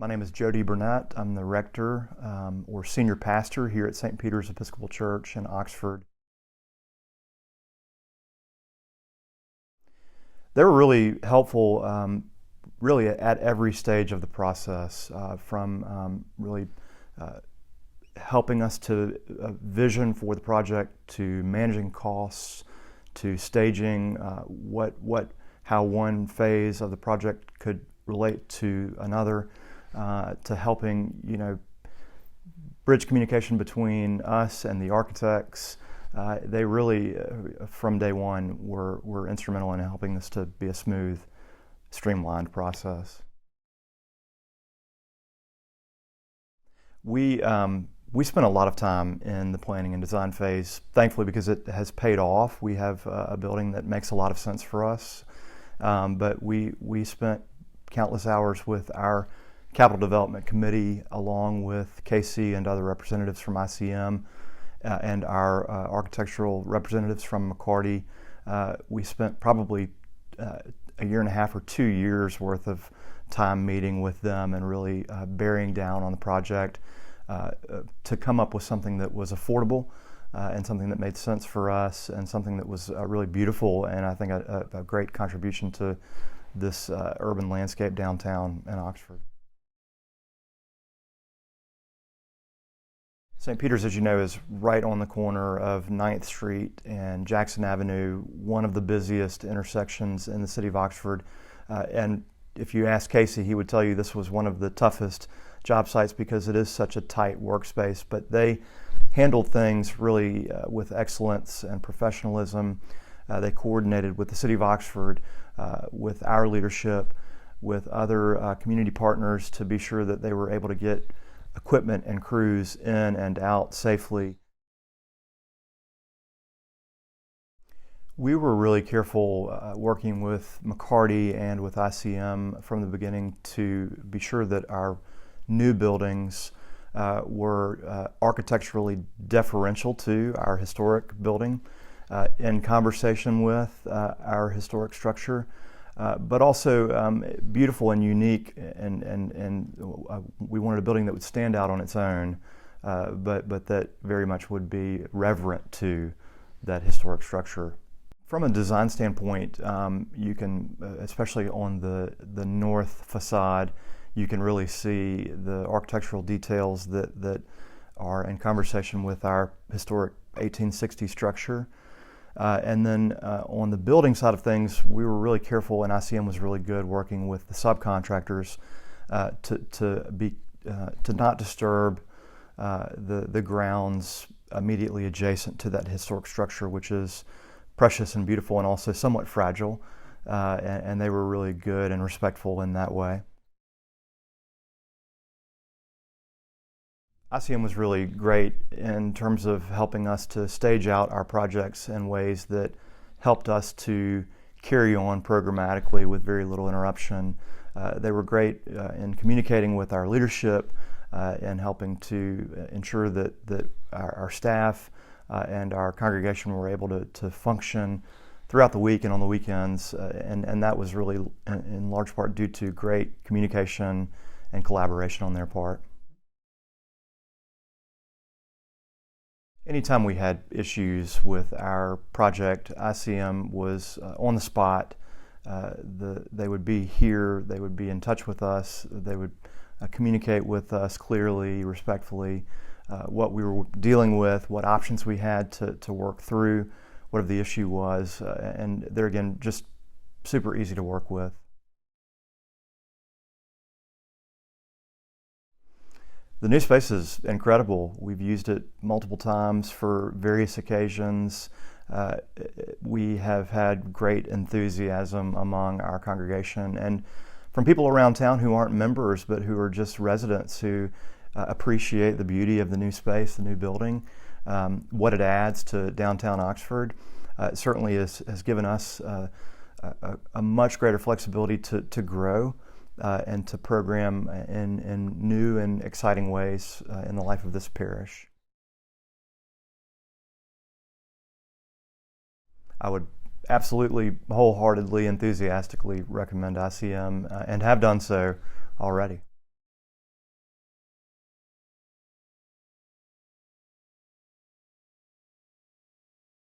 My name is Jody Burnett. I'm the rector or senior pastor here at St. Peter's Episcopal Church in Oxford. They were really helpful really at every stage of the process, from really helping us to vision for the project, to managing costs, to staging how one phase of the project could relate to another, to helping bridge communication between us and the architects. They really, from day one, were instrumental in helping this to be a smooth, streamlined process. We spent a lot of time in the planning and design phase, thankfully, because it has paid off. We have a building that makes a lot of sense for us, but we spent countless hours with our Capital Development Committee, along with Casey and other representatives from ICM and our architectural representatives from McCarty. We spent probably a year and a half or 2 years worth of time meeting with them and really bearing down on the project to come up with something that was affordable and something that made sense for us and something that was really beautiful, and I think a great contribution to this urban landscape downtown in Oxford. St. Peter's, as you know, is right on the corner of 9th Street and Jackson Avenue, one of the busiest intersections in the city of Oxford. And if you ask Casey, he would tell you this was one of the toughest job sites because it is such a tight workspace. But they handled things really with excellence and professionalism. They coordinated with the city of Oxford, with our leadership, with other community partners to be sure that they were able to get equipment and crews in and out safely. We were really careful working with McCarty and with ICM from the beginning to be sure that our new buildings were architecturally deferential to our historic building, in conversation with our historic structure, but also beautiful and unique, and we wanted a building that would stand out on its own, but that very much would be reverent to that historic structure. From a design standpoint, you can, especially on the north facade, you can really see the architectural details that are in conversation with our historic 1860 structure. And then on the building side of things, we were really careful, and ICM was really good working with the subcontractors to not disturb the grounds immediately adjacent to that historic structure, which is precious and beautiful and also somewhat fragile. And they were really good and respectful in that way. ICM was really great in terms of helping us to stage out our projects in ways that helped us to carry on programmatically with very little interruption. They were great in communicating with our leadership and helping to ensure that our staff and our congregation were able to function throughout the week and on the weekends, and that was really in large part due to great communication and collaboration on their part. Anytime we had issues with our project, ICM was on the spot. They would be here, they would be in touch with us, they would communicate with us clearly, respectfully, what we were dealing with, what options we had to work through, whatever the issue was, and they're, again, just super easy to work with. The new space is incredible. We've used it multiple times for various occasions. We have had great enthusiasm among our congregation and from people around town who aren't members but who are just residents who appreciate the beauty of the new space, the new building, what it adds to downtown Oxford. It certainly has given us a much greater flexibility to grow and to program in new and exciting ways in the life of this parish. I would absolutely, wholeheartedly, enthusiastically recommend ICM and have done so already.